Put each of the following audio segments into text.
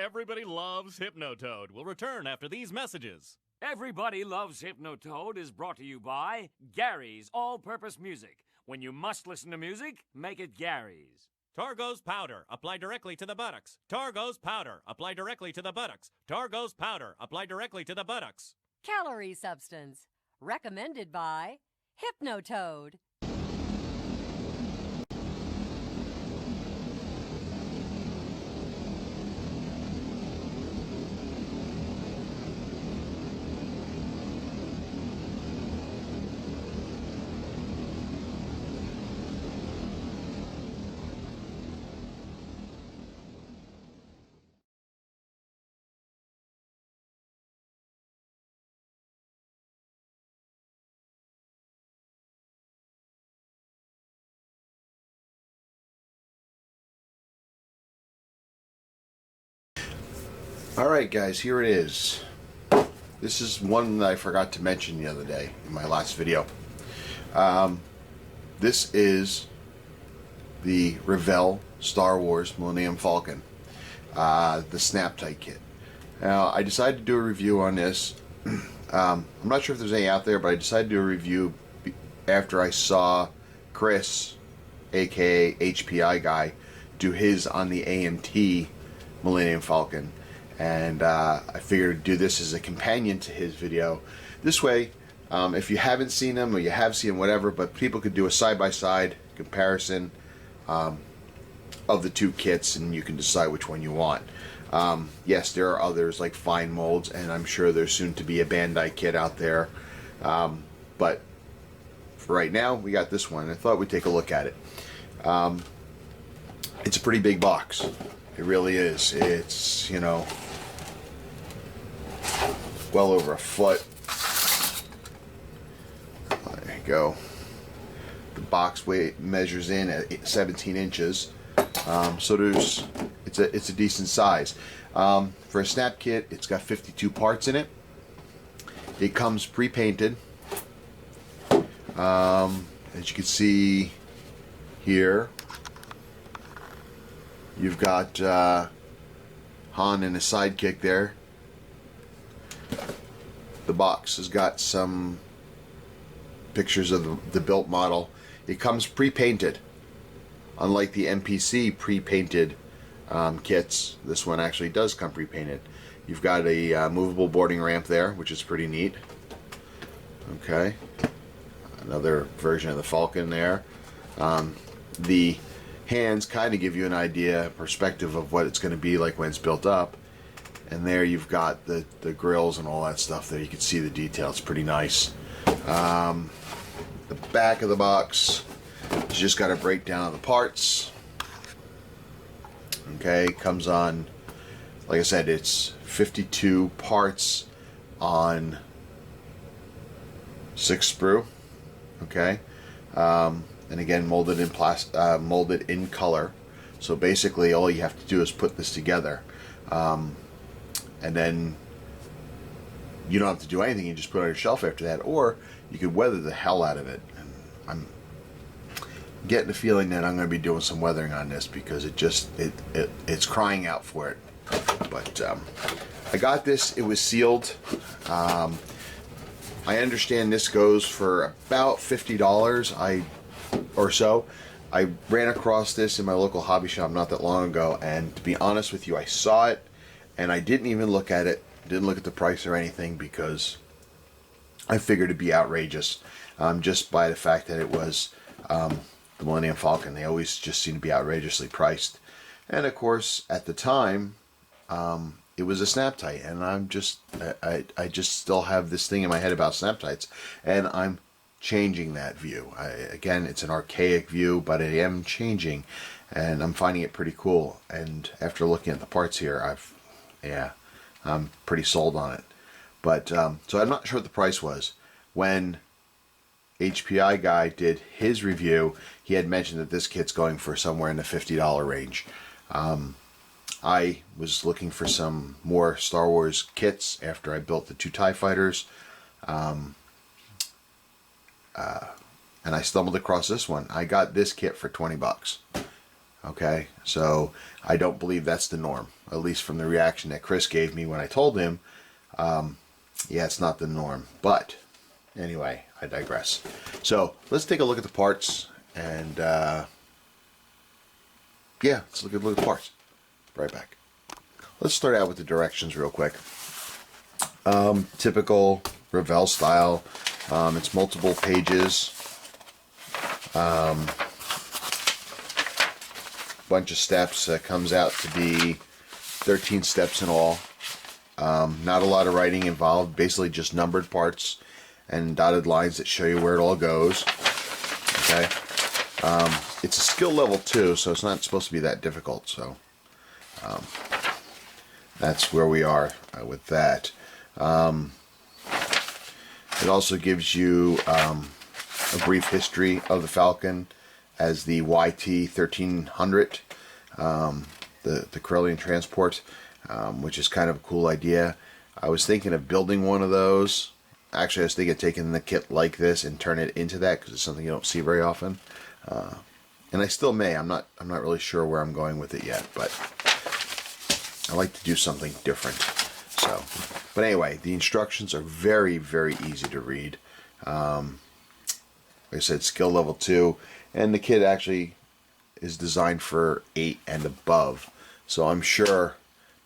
Everybody Loves Hypnotoad will return after these messages. Everybody Loves Hypnotoad is brought to you by Gary's All-Purpose Music. When you must listen to music, make it Gary's. Targo's powder, apply directly to the buttocks. Targo's powder, apply directly to the buttocks. Targo's powder, apply directly to the buttocks. Calorie substance, recommended by Hypnotoad. Alright guys, here it is. This is one that I forgot to mention the other day in my last video. This is the Revells Star Wars Millennium Falcon, the Snap Tite kit. Now I decided to do a review on this. I'm not sure if there's any out there, but I decided to do a review after I saw Chris, aka HPI guy, do his on the AMT Millennium Falcon. And I figured to do this as a companion to his video. This way, if you haven't seen them or you have seen them, whatever, but people could do a side-by-side comparison of the two kits, and you can decide which one you want. Yes, there are others like fine molds, and I'm sure there's soon to be a Bandai kit out there. But for right now, we got this one. I thought we'd take a look at it. It's a pretty big box. It really is. It's, you know, well over a foot. There you go. The box weight measures in at 17 inches. So it's a decent size. For a snap kit, it's got 52 parts in it. It comes pre-painted. As you can see here, you've got Han and his sidekick there. The box has got some pictures of the built model. It comes pre-painted. Unlike the MPC pre-painted kits, this one actually does come pre-painted. You've got a movable boarding ramp there, which is pretty neat. Okay. Another version of the Falcon there. The hands kind of give you an idea, perspective of what it's going to be like when it's built up. And there you've got the grills and all that stuff there. You can see the detail. It's pretty nice. The back of the box is just got a breakdown of the parts. Okay, comes on, like I said, it's 52 parts on 6 sprue. Okay. And again, molded in color. So basically, all you have to do is put this together, and then you don't have to do anything. You just put it on your shelf after that, or you could weather the hell out of it. And I'm getting the feeling that I'm going to be doing some weathering on this because it's crying out for it. But I got this. It was sealed. I understand this goes for about $50 or so. I ran across this in my local hobby shop not that long ago, and to be honest with you, I saw it and I didn't even look at it, didn't look at the price or anything, because I figured it'd be outrageous, just by the fact that it was the Millennium Falcon. They always just seem to be outrageously priced. And of course, at the time, it was a Snap Tite, and I just still have this thing in my head about Snap Tites, and I'm changing that view. Again, it's an archaic view, but I am changing, and I'm finding it pretty cool. And after looking at the parts here, I'm pretty sold on it. But so I'm not sure what the price was. When HPI guy did his review, he had mentioned that this kit's going for somewhere in the $50 range. I was looking for some more Star Wars kits after I built the 2 TIE fighters. And I stumbled across this one. I got this kit for 20 bucks. Okay, so I don't believe that's the norm, at least from the reaction that Chris gave me when I told him. Yeah, it's not the norm, but anyway, I digress. So let's take a look at the parts, and yeah, let's look at the parts. Right back. Let's start out with the directions real quick. Typical Revells style. It's multiple pages. Bunch of steps. Comes out to be 13 steps in all. Not a lot of writing involved. Basically just numbered parts and dotted lines that show you where it all goes. Okay. It's a skill level 2, so it's not supposed to be that difficult. So that's where we are with that. It also gives you a brief history of the Falcon as the YT-1300, the Corellian transport, which is kind of a cool idea. I was thinking of building one of those. Actually, I was thinking of taking the kit like this and turn it into that, because it's something you don't see very often. And I still may. I'm not really sure where I'm going with it yet, but I like to do something different. So, but anyway, the instructions are very, very easy to read. Like I said, skill level 2, and the kit actually is designed for 8 and above. So I'm sure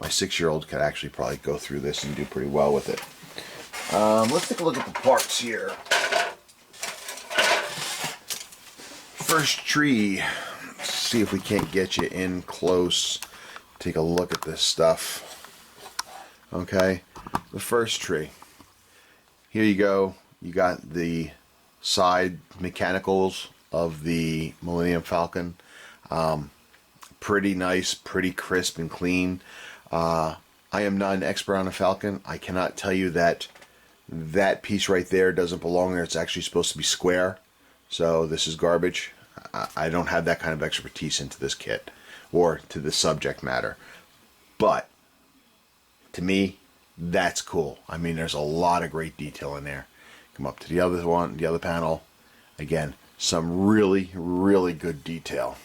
my 6-year-old could actually probably go through this and do pretty well with it. Let's take a look at the parts here. First tree. Let's see if we can't get you in close. Take a look at this stuff. Okay, the first tree. Here you go. You got the side mechanicals of the Millennium Falcon. Pretty nice, pretty crisp and clean. I am not an expert on a Falcon. I cannot tell you that that piece right there doesn't belong there. It's actually supposed to be square. So this is garbage. I don't have that kind of expertise into this kit or to the subject matter. But to me, that's cool. I mean, there's a lot of great detail in there. Come up to the other one, the other panel. Again, some really, really good detail.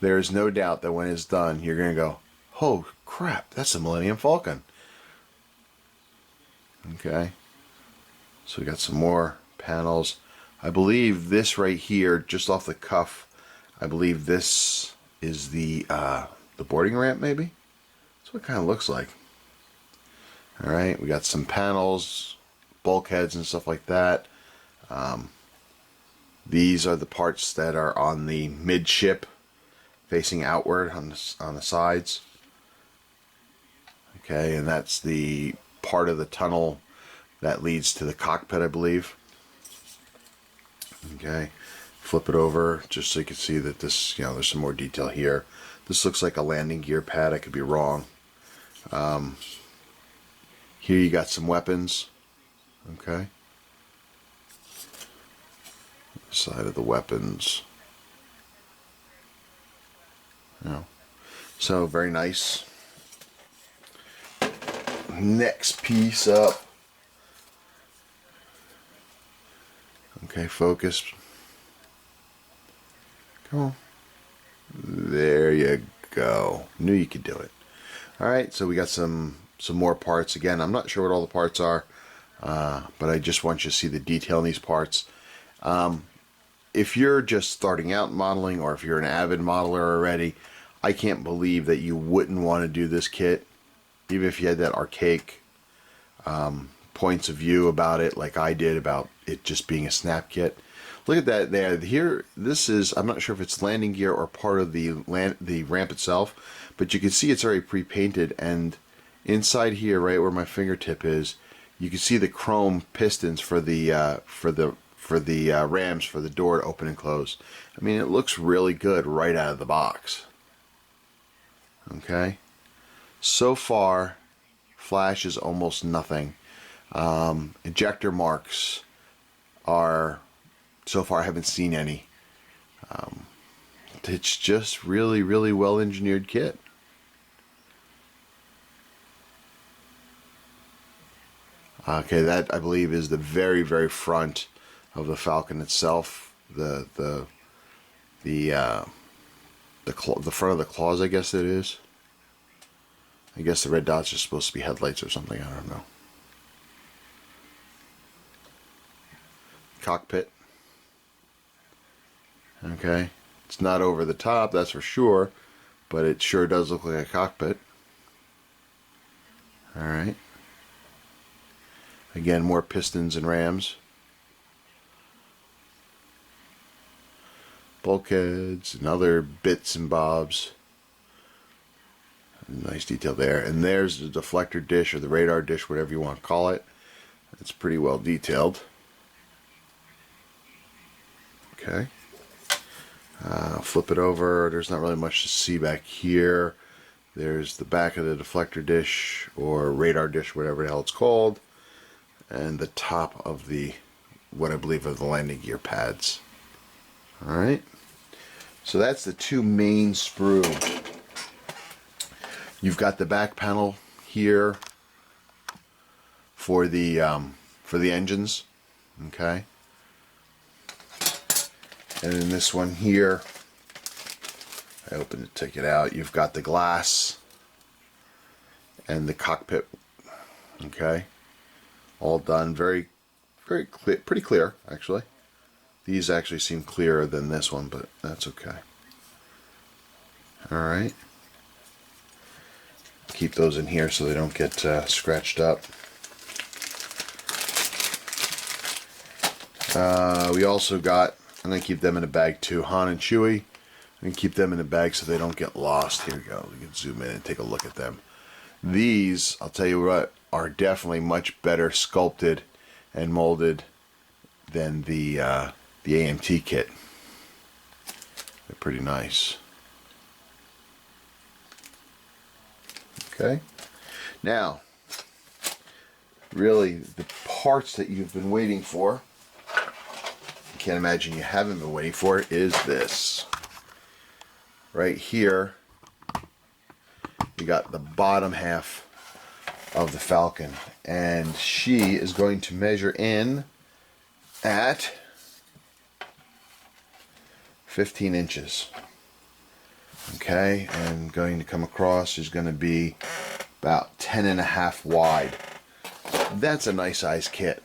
There is no doubt that when it's done, you're going to go, oh crap, that's the Millennium Falcon. Okay. So we got some more panels. I believe this right here, just off the cuff, I believe this is the boarding ramp, maybe? That's what it kind of looks like. All right, we got some panels, bulkheads and stuff like that. These are the parts that are on the midship, facing outward on the sides. Okay, and that's the part of the tunnel that leads to the cockpit, I believe. Okay, flip it over just so you can see that this, there's some more detail here. This looks like a landing gear pad. I could be wrong. Here you got some weapons. Okay. Side of the weapons. So very nice. Next piece up. Okay, focus. Come on. There you go. Knew you could do it. Alright, so we got some more parts. Again, I'm not sure what all the parts are, but I just want you to see the detail in these parts. If you're just starting out modeling, or if you're an avid modeler already, I can't believe that you wouldn't want to do this kit, even if you had that archaic points of view about it, like I did about it just being a snap kit. Look at that there. Here, this is, I'm not sure if it's landing gear or part of the ramp itself, but you can see it's already pre-painted, and inside here, right where my fingertip is, you can see the chrome pistons for the rams for the door to open and close. I mean, it looks really good right out of the box. Okay, so far flash is almost nothing. Ejector marks are, so far I haven't seen any. It's just really, really well engineered kit. Okay, that I believe is the very, very front of the Falcon itself. The front of the claws, I guess it is. I guess the red dots are supposed to be headlights or something. I don't know. Cockpit. Okay. It's not over the top, that's for sure, but it sure does look like a cockpit. Alright. Again, more pistons and rams. Bulkheads and other bits and bobs. Nice detail there. And there's the deflector dish or the radar dish, whatever you want to call it. It's pretty well detailed. Okay. Flip it over. There's not really much to see back here. There's the back of the deflector dish or radar dish, whatever the hell it's called. And the top of the, what I believe are the landing gear pads. Alright. So that's the two main sprue. You've got the back panel here for the engines. Okay. And in this one here, I opened it, took it out. You've got the glass and the cockpit. Okay, all done. Very clear, pretty clear actually. These actually seem clearer than this one, but that's okay. All right. Keep those in here so they don't get scratched up. We also got, I'm going to keep them in a bag too, Han and Chewie. I'm going to keep them in a bag so they don't get lost. Here we go. We can zoom in and take a look at them. These, I'll tell you what, are definitely much better sculpted and molded than the AMT kit. They're pretty nice. Okay. Now, really, the parts that you've been waiting for, I can't imagine you haven't been waiting for, is this. Right here, you got the bottom half of the Falcon, and she is going to measure in at 15 inches. Okay, and going to come across is going to be about 10.5 wide. That's a nice size kit.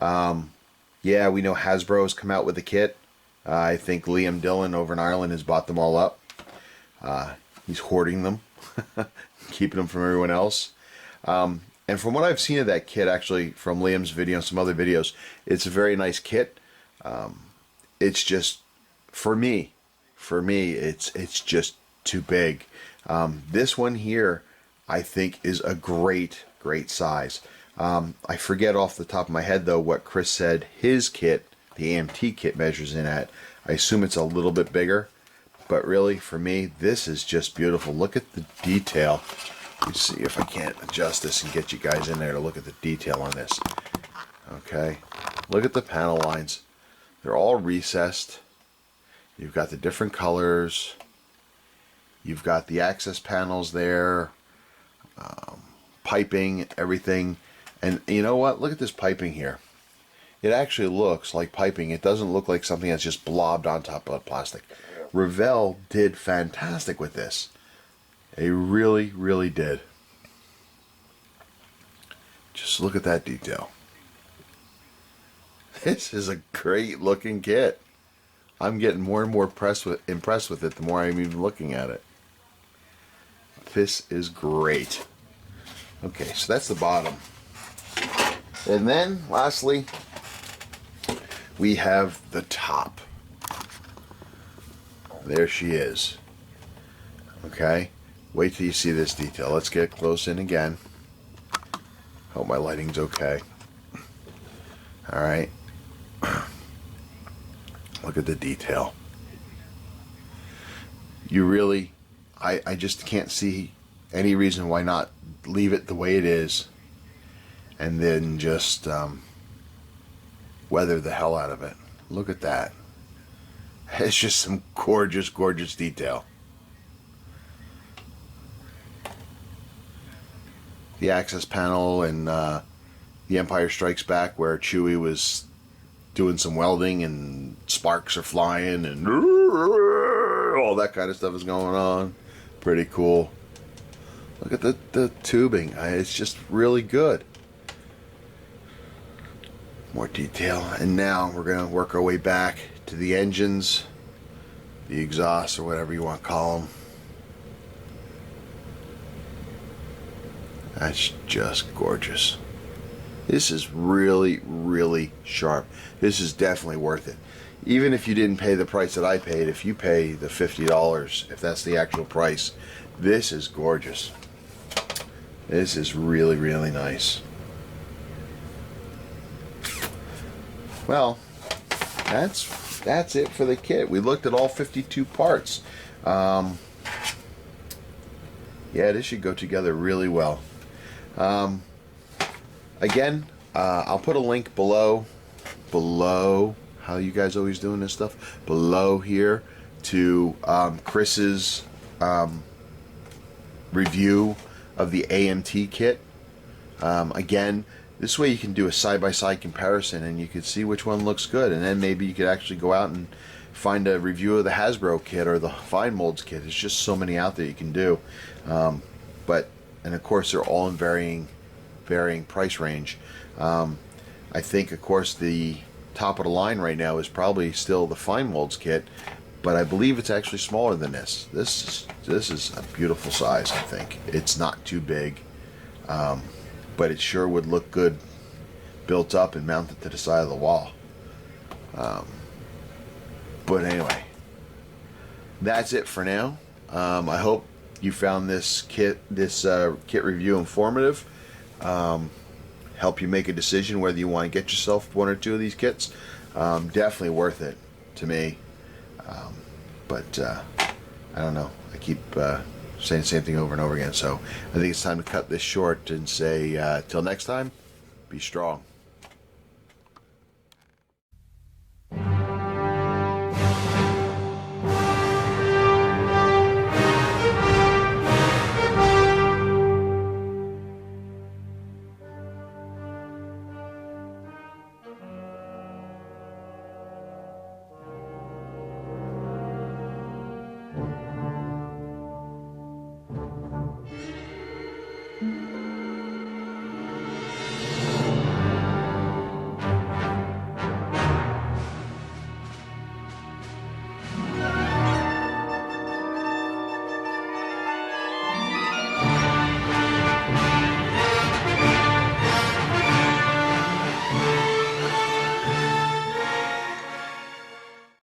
Yeah, we know Hasbro's come out with a kit. I think Liam Dillon over in Ireland has bought them all up. He's hoarding them, keeping them from everyone else. And from what I've seen of that kit, actually, from Liam's video and some other videos, it's a very nice kit. It's just, for me, it's just too big. This one here, I think, is a great size. I forget off the top of my head, though, what Chris said his kit, the AMT kit, measures in at. I assume it's a little bit bigger, but really, for me, this is just beautiful. Look at the detail. Let me see if I can't adjust this and get you guys in there to look at the detail on this. Okay, look at the panel lines. They're all recessed. You've got the different colors. You've got the access panels there. Piping, everything. And you know what? Look at this piping here. It actually looks like piping. It doesn't look like something that's just blobbed on top of plastic. Revell did fantastic with this. They really did. Just look at that detail. This is a great looking kit. I'm getting more and more impressed with it the more I'm even looking at it. This is great. Okay, so that's the bottom. And then, lastly, we have the top. There she is. Okay, wait till you see this detail. Let's get close in again. Hope my lighting's okay. Alright. Look at the detail. You really, I just can't see any reason why not leave it the way it is and then just weather the hell out of it. Look at that. It's just some gorgeous detail. The access panel and The Empire Strikes Back, where Chewie was doing some welding and sparks are flying and all that kind of stuff is going on. Pretty cool. Look at the tubing. It's just really good. More detail. And now we're going to work our way back to the engines, the exhaust, or whatever you want to call them. That's just gorgeous. This is really, really sharp. This is definitely worth it. Even if you didn't pay the price that I paid, if you pay the $50, if that's the actual price, this is gorgeous. This is really, really nice. Well, that's it for the kit. We looked at all 52 parts. Yeah, this should go together really well. Again, I'll put a link below, how you guys always doing this stuff, below here to Chris's review of the AMT kit. Again, this way you can do a side-by-side comparison and you can see which one looks good, and then maybe you could actually go out and find a review of the Hasbro kit or the Fine Molds kit. There's just so many out there you can do. And of course they're all in varying price range. I think of course the top of the line right now is probably still the Fine Molds kit, but I believe it's actually smaller than this. This is a beautiful size. I think it's not too big, but it sure would look good built up and mounted to the side of the wall. But anyway, that's it for now. I hope you found this kit review informative. Help you make a decision whether you want to get yourself one or two of these kits. Definitely worth it to me. But I don't know. I keep saying the same thing over and over again. So I think it's time to cut this short and say, till next time, be strong.